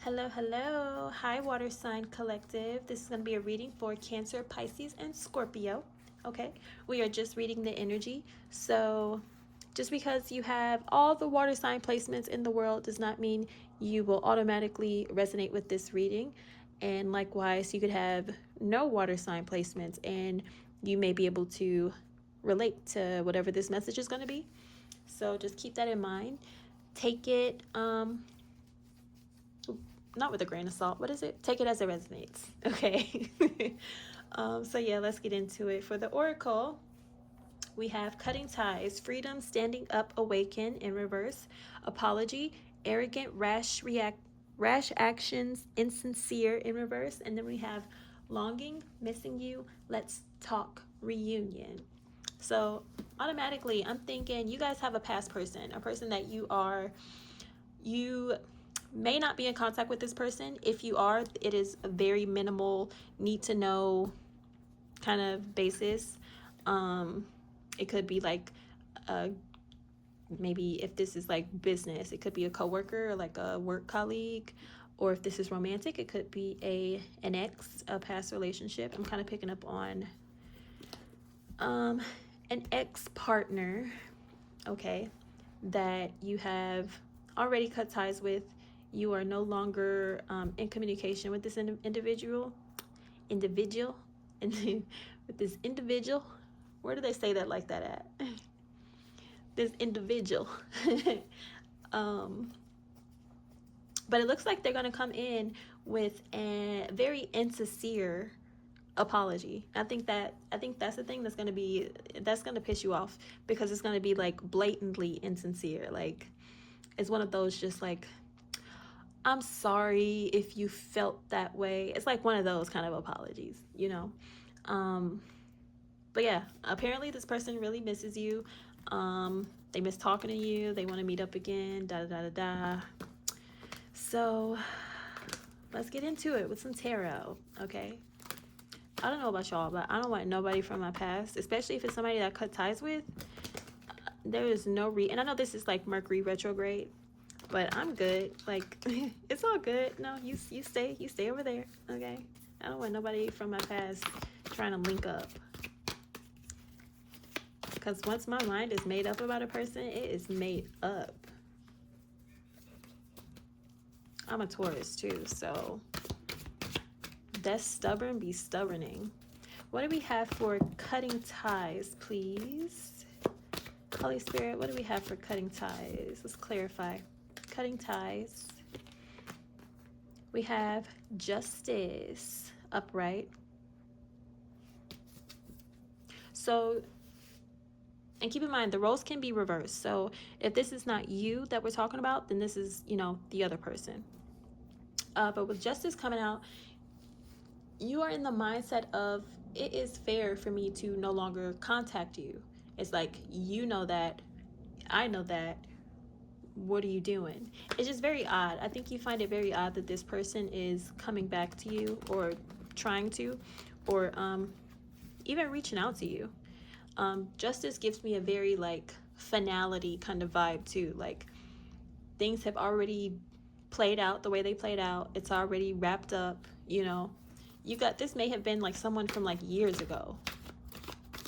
Hello, hello. Hi, Water Sign Collective. This is going to be a reading for Cancer, Pisces, and Scorpio. Okay, we are just reading the energy. So, just because you have all the water sign placements in the world does not mean you will automatically resonate with this reading. And likewise, you could have no water sign placements and you may be able to relate to whatever this message is going to be. So, just keep that in mind. Take it, not with a grain of salt. What is it? Take it as it resonates. Okay. So yeah, let's get into it. For the oracle, we have cutting ties, freedom, standing up, awaken in reverse, apology, arrogant, rash actions, insincere in reverse, and then we have longing, missing you, let's talk, reunion. So automatically, I'm thinking you guys have a past person, a person that you may not be in contact with this person. If you are, it is a very minimal need to know kind of basis. It could be like maybe if this is like business, it could be a coworker or like a work colleague, or if this is romantic, it could be an ex, a past relationship. I'm kind of picking up on an ex-partner, okay, that you have already cut ties with. You are no longer in communication with this individual, with this individual. Where do they say that like that at? This individual. But it looks like they're going to come in with a very insincere apology. I think that's the thing that's going to piss you off, because it's going to be like blatantly insincere. Like, it's one of those just like, I'm sorry if you felt that way. It's like one of those kind of apologies, you know. But yeah, apparently this person really misses you. They miss talking to you. They want to meet up again. Da da da da. So let's get into it with some tarot, okay? I don't know about y'all, but I don't want nobody from my past, especially if it's somebody that I cut ties with. There is no and I know this is like Mercury retrograde, but I'm good. Like, it's all good. No, you stay over there, okay? I don't want nobody from my past trying to link up. Because once my mind is made up about a person, it is made up. I'm a Taurus too, so that's stubborn be stubborning. What do we have for cutting ties, please? Holy Spirit, what do we have for cutting ties? Let's clarify. Cutting ties. We have justice upright. So, and keep in mind, the roles can be reversed. So if this is not you that we're talking about, then this is, the other person. But with justice coming out, you are in the mindset of, it is fair for me to no longer contact you. It's like, you know that, I know that, what are you doing? It's just very odd. I think you find it very odd that this person is coming back to you, or trying to, or even reaching out to you. Justice gives me a very like finality kind of vibe too. Like, things have already played out the way they played out. It's already wrapped up, this may have been like someone from like years ago,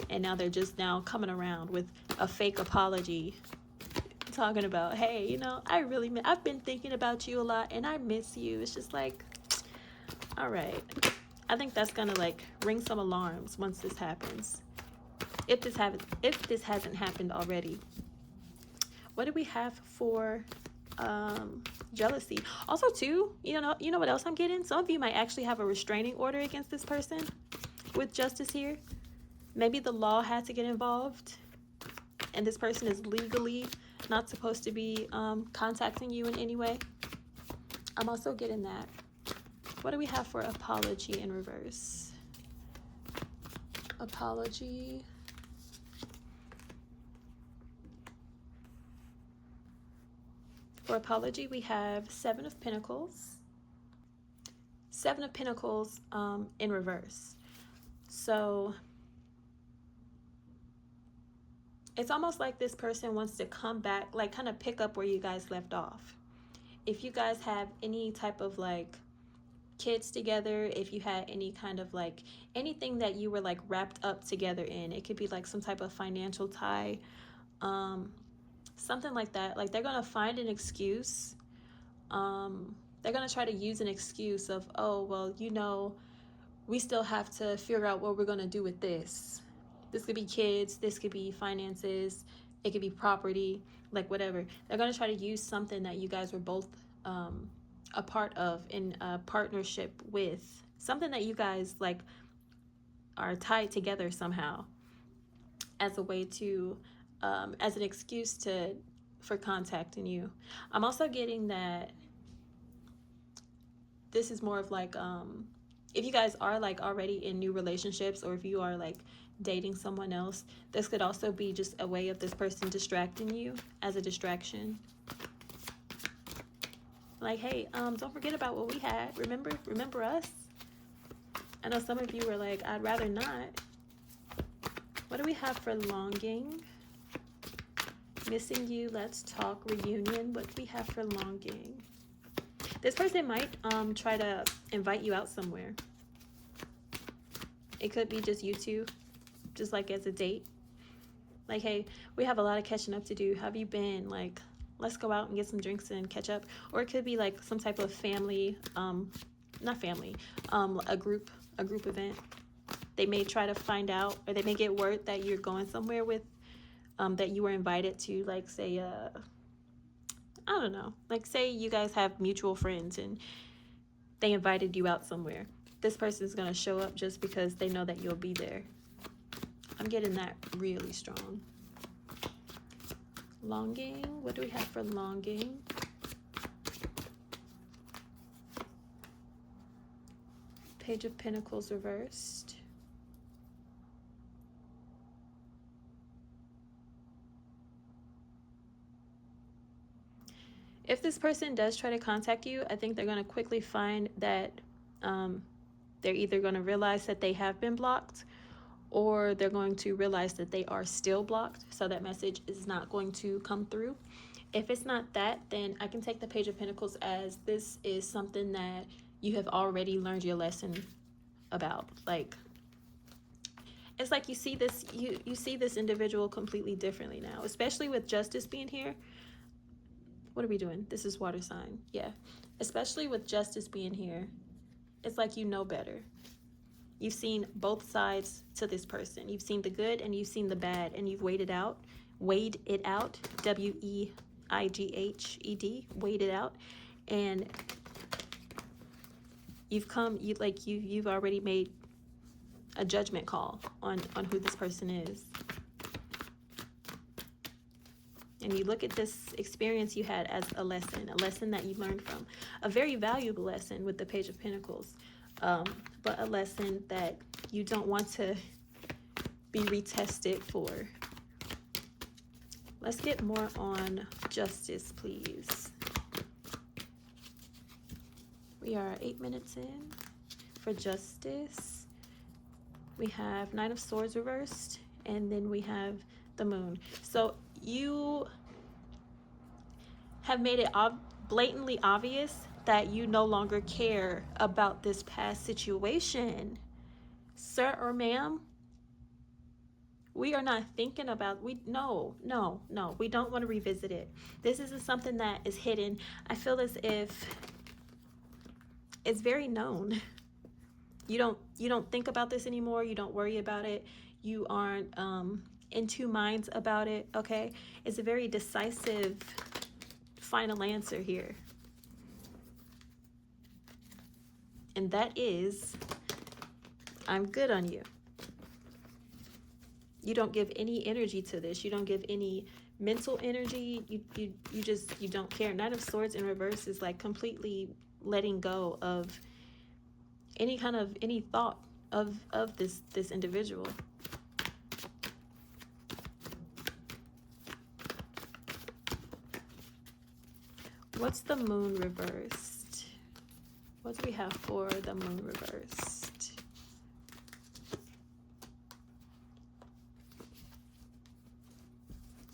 and now they're just now coming around with a fake apology, talking about, hey, I've been thinking about you a lot and I miss you. It's just like, all right. I think that's gonna like ring some alarms once this happens, if this hasn't happened already. What do we have for jealousy? Also too, you know what else I'm getting? Some of you might actually have a restraining order against this person with justice here. Maybe the law had to get involved, and this person is legally not supposed to be contacting you in any way. I'm also getting that. What do we have for apology in reverse? Apology. For apology, we have Seven of Pentacles. Seven of Pentacles in reverse. So it's almost like this person wants to come back, like kind of pick up where you guys left off. if you guys have any type of like kids together, if you had any kind of like anything that you were like wrapped up together in, it could be like some type of financial tie, something like that. Like they're gonna find an excuse. They're gonna try to use an excuse of, oh well, you know, we still have to figure out what we're gonna do with this. This could be kids, this could be finances, it could be property, like whatever. They're gonna try to use something that you guys were both a part of, in a partnership with, something that you guys like are tied together somehow, as a way to as an excuse to for contacting you. I'm also getting that this is more of like if you guys are like already in new relationships, or if you are like dating someone else, this could also be just a way of this person distracting you, as a distraction. Like, hey, don't forget about what we had. Remember us? I know some of you were like, I'd rather not. What do we have for longing? Missing you, let's talk, reunion. What do we have for longing? This person might try to invite you out somewhere. It could be just you two, just like as a date. Like, hey, we have a lot of catching up to do. How have you been? Like, let's go out and get some drinks and catch up. Or it could be like some type of family, not family, a group event. They may try to find out, or they may get word that you're going somewhere with, that you were invited to, like, say, I don't know, like say you guys have mutual friends and they invited you out somewhere. This person is going to show up just because they know that you'll be there. I'm getting that really strong. Longing, what do we have for longing? Page of Pentacles reversed. If this person does try to contact you, I think they're going to quickly find that they're either going to realize that they have been blocked, or they're going to realize that they are still blocked, so that message is not going to come through. If it's not that, then I can take the Page of Pentacles as this is something that you have already learned your lesson about. Like, it's like you see this, you see this individual completely differently now, especially with Justice being here. What are we doing? This is water sign. Yeah. Especially with Justice being here, it's like you know better. You've seen both sides to this person. You've seen the good and you've seen the bad, and you've weighed it out. Weighed it out. WEIGHED. Weighed it out. And you've already made a judgment call on who this person is. And you look at this experience you had as a lesson that you learned from. A very valuable lesson with the Page of Pentacles. But a lesson that you don't want to be retested for. Let's get more on Justice, please. We are 8 minutes in for Justice. We have Nine of Swords reversed, and then we have the Moon. So you have made it blatantly obvious that you no longer care about this past situation. Sir or ma'am, we are not thinking about, no, we don't want to revisit it. This isn't something that is hidden. I feel as if it's very known. You don't think about this anymore. You don't worry about it. You aren't in two minds about it, okay? It's a very decisive final answer here. And that is, I'm good on you. You don't give any energy to this. You don't give any mental energy. You don't care. Knight of Swords in reverse is like completely letting go of any thought of this individual. What's the Moon reversed? What do we have for the Moon reversed?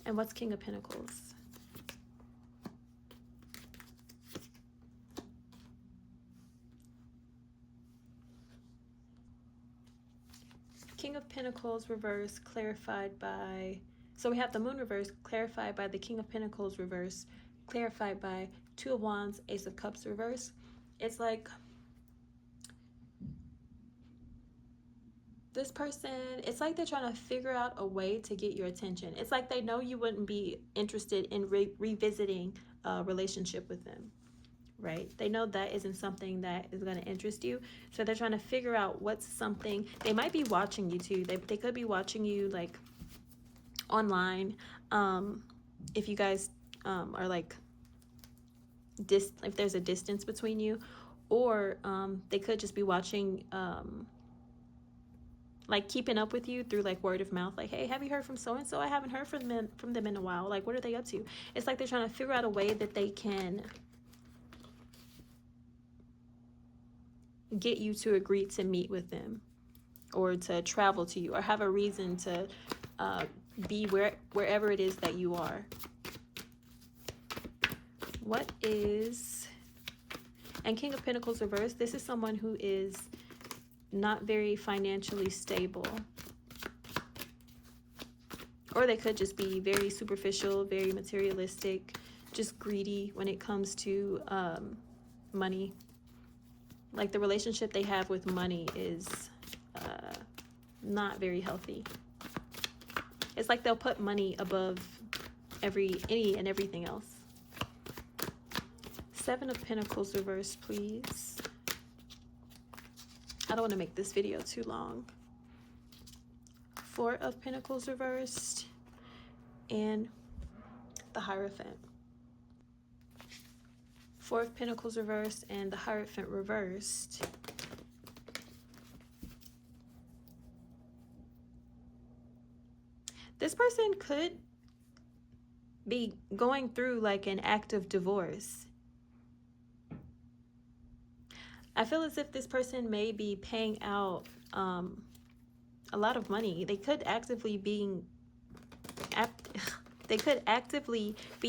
And what's King of Pentacles? King of Pentacles reverse clarified by, so we have the Moon reverse clarified by the King of Pentacles reverse, clarified by Two of Wands, Ace of Cups reverse. It's like this person, it's like they're trying to figure out a way to get your attention. It's like they know you wouldn't be interested in revisiting a relationship with them, right? They know that isn't something that is going to interest you. So they're trying to figure out what's something. They might be watching you too. They could be watching you like online. If you guys are like, if there's a distance between you, or they could just be watching, like keeping up with you through like word of mouth, like, hey, have you heard from so and so? I haven't heard from them in a while. Like, what are they up to? It's like they're trying to figure out a way that they can get you to agree to meet with them, or to travel to you, or have a reason to be wherever it is that you are. What is, and King of Pentacles reverse, this is someone who is not very financially stable, or they could just be very superficial, very materialistic, just greedy when it comes to money. Like the relationship they have with money is not very healthy. It's like they'll put money above any and everything else. Seven of Pentacles reverse, please. I don't want to make this video too long. Four of Pentacles reversed and the Hierophant. Four of Pentacles reversed and the Hierophant reversed. This person could be going through like an active divorce. I feel as if this person may be paying out a lot of money. They could actively be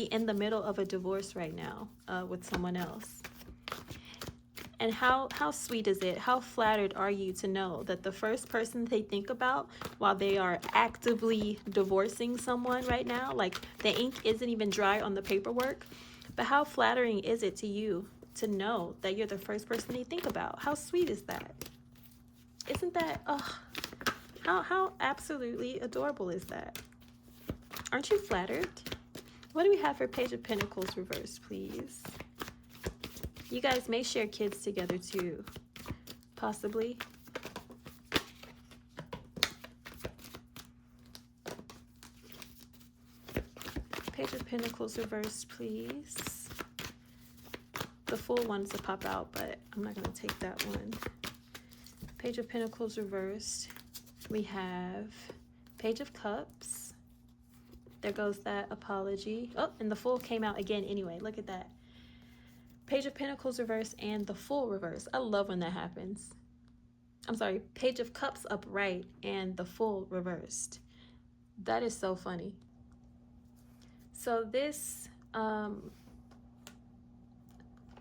in the middle of a divorce right now with someone else. And how sweet is it? How flattered are you to know that the first person they think about while they are actively divorcing someone right now, like the ink isn't even dry on the paperwork, but how flattering is it to you to know that you're the first person they think about? How sweet is that? Isn't that, oh, how absolutely adorable is that? Aren't you flattered? What do we have for Page of Pentacles reverse, please? You guys may share kids together too, possibly. Page of Pentacles reversed, please. The full ones to pop out, but I'm not going to take that one. Page of Pentacles reversed. We have Page of Cups. There goes that apology. Oh, and the full came out again anyway. Look at that. Page of Pentacles reversed and the full reverse. I love when that happens. I'm sorry, Page of Cups upright and the full reversed. That is so funny. So this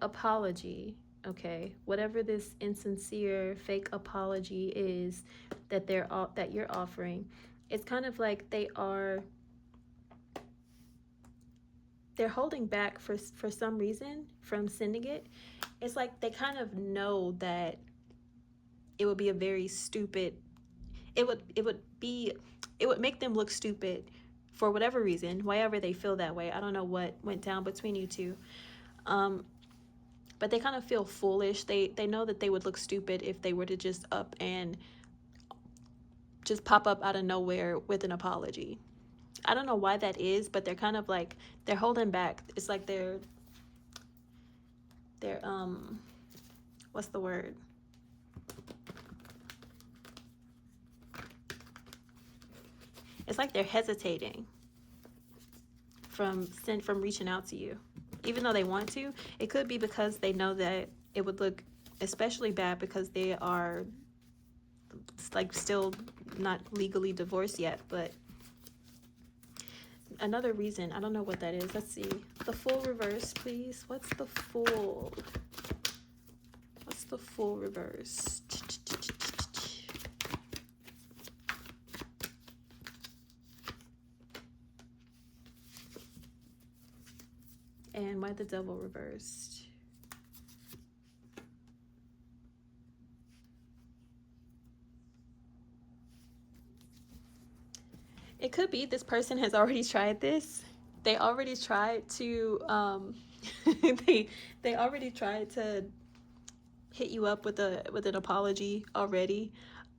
apology, okay, whatever this insincere fake apology is that you're offering, it's kind of like they're holding back for some reason from sending it. It's like they kind of know that it would be a very stupid, it would make them look stupid for whatever reason, wherever they feel that way. I don't know what went down between you two. But they kind of feel foolish. They know that they would look stupid if they were to just up and just pop up out of nowhere with an apology. I don't know why that is, but they're kind of like, they're holding back. It's like they're what's the word? It's like they're hesitating from reaching out to you. Even though they want to, it could be because they know that it would look especially bad because they are like still not legally divorced yet. But another reason, I don't know what that is. Let's see. The full reverse, please. What's the full? What's the full reverse? why the devil reversed? It could be this person has already tried this. They already tried to they already tried to hit you up with an apology already.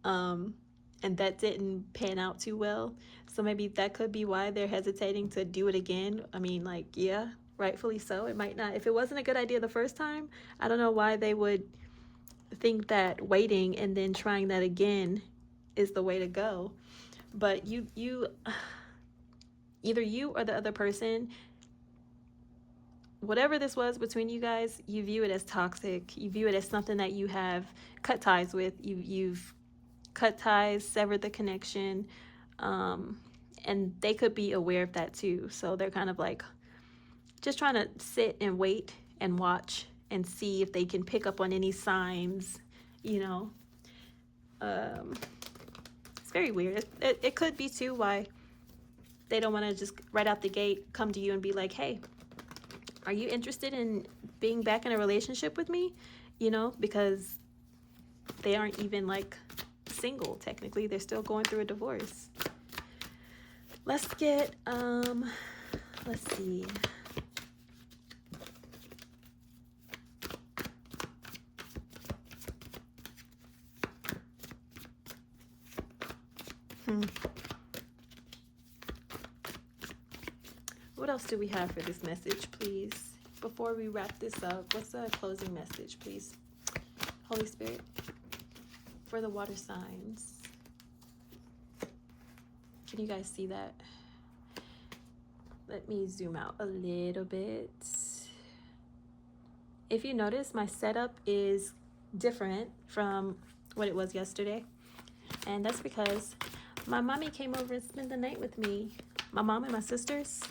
And that didn't pan out too well. So maybe that could be why they're hesitating to do it again. I mean, like, yeah, rightfully so. It might not, if it wasn't a good idea the first time, I don't know why they would think that waiting and then trying that again is the way to go. But either you or the other person, whatever this was between you guys, you view it as toxic. You view it as something that you have cut ties with. You've cut ties, severed the connection, and they could be aware of that too. So they're kind of like just trying to sit and wait and watch and see if they can pick up on any signs, you know. It's very weird. It could be too why they don't want to just right out the gate come to you and be like, hey, are you interested in being back in a relationship with me? You know, because they aren't even like single technically. They're still going through a divorce. Let's get let's see. What else do we have for this message, please? Before we wrap this up, what's a closing message, please? Holy Spirit, for the water signs. Can you guys see that? Let me zoom out a little bit. If you notice, my setup is different from what it was yesterday. And that's because my mommy came over and spent the night with me. My mom and my sisters.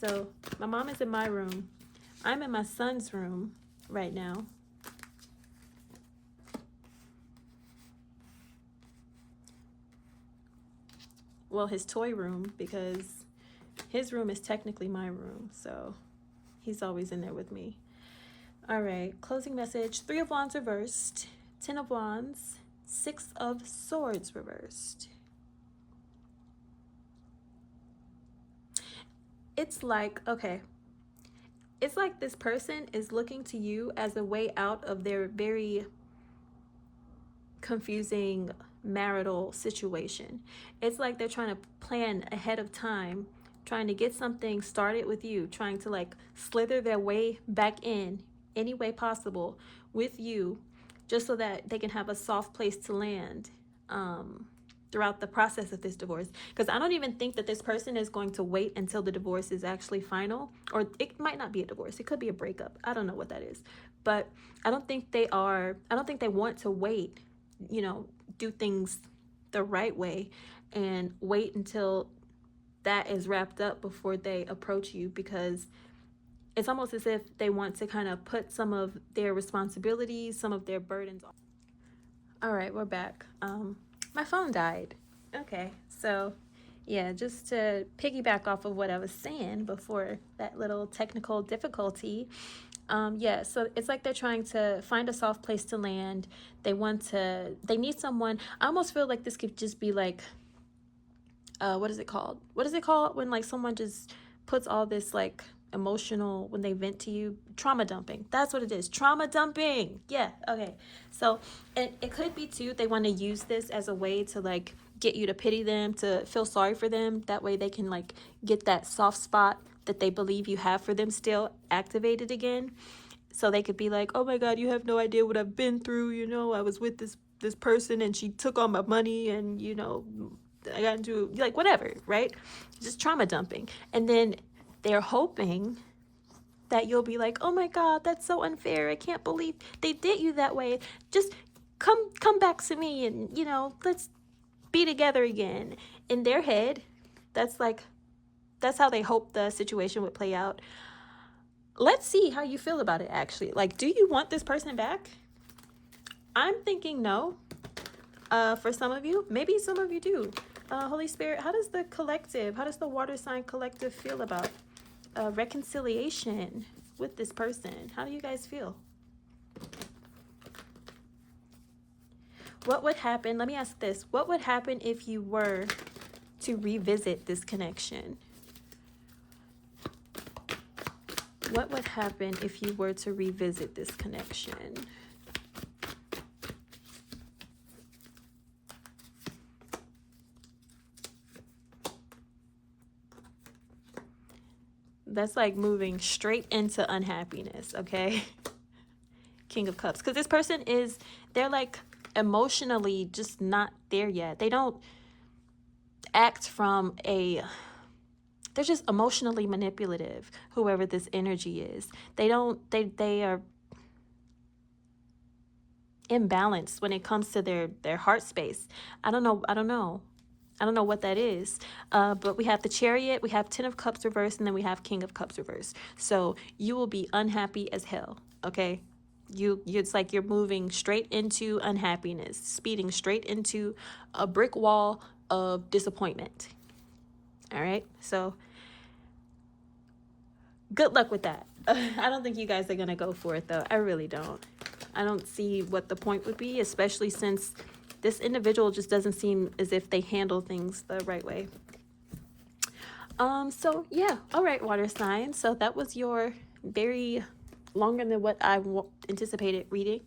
So my mom is in my room. I'm in my son's room right now. Well, his toy room, because his room is technically my room. So he's always in there with me. All right, closing message. 3 of Wands reversed. 10 of Wands. 6 of Swords reversed. It's like, okay, it's like this person is looking to you as a way out of their very confusing marital situation. It's like they're trying to plan ahead of time, trying to get something started with you, trying to like slither their way back in any way possible with you, just so that they can have a soft place to land throughout the process of this divorce. Because I don't even think that this person is going to wait until the divorce is actually final, or it might not be a divorce. It could be a breakup. I don't know what that is, but I don't think they want to wait, you know, do things the right way and wait until that is wrapped up before they approach you, because it's almost as if they want to kind of put some of their responsibilities, some of their burdens on. All right, we're back. My phone died. Okay, so yeah, just to piggyback off of what I was saying before that little technical difficulty. Yeah, so it's like they're trying to find a soft place to land. They need someone. I almost feel like this could just be like, what is it called? What is it called when like someone just puts all this like emotional, when they vent to you? Trauma dumping. That's what it is. Trauma dumping. Yeah. Okay. So it could be too, they want to use this as a way to like get you to pity them, to feel sorry for them. That way they can like get that soft spot that they believe you have for them still activated again. So they could be like, oh my God, you have no idea what I've been through. You know, I was with this person and she took all my money, and you know, I got into like whatever, right? Just trauma dumping. And then they're hoping that you'll be like, oh my God, that's so unfair. I can't believe they did you that way. Just come back to me and, you know, let's be together again. In their head, that's how they hope the situation would play out. Let's see how you feel about it, actually. Like, do you want this person back? I'm thinking no. For some of you, maybe some of you do. Holy Spirit, how does the water sign collective feel about a reconciliation with this person. How do you guys feel? What would happen? Let me ask this. What would happen if you were to revisit this connection? What would happen if you were to revisit this connection? That's like moving straight into unhappiness, okay? King of Cups. Because this person they're like emotionally just not there yet. They don't act from they're just emotionally manipulative, whoever this energy is. They are imbalanced when it comes to their heart space. I don't know what that is. But we have the Chariot, we have 10 of Cups reversed, and then we have King of Cups reversed. So you will be unhappy as hell, okay? It's like you're moving straight into unhappiness, speeding straight into a brick wall of disappointment. All right? So good luck with that. I don't think you guys are going to go for it, though. I really don't. I don't see what the point would be, especially since this individual just doesn't seem as if they handle things the right way. So yeah. All right, water signs. So that was your very longer than what I anticipated reading.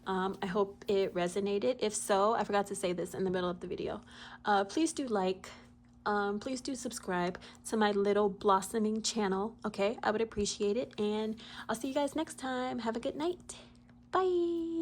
I hope it resonated. If so, I forgot to say this in the middle of the video. Please do like, please do subscribe to my little blossoming channel. Okay, I would appreciate it. And I'll see you guys next time. Have a good night. Bye.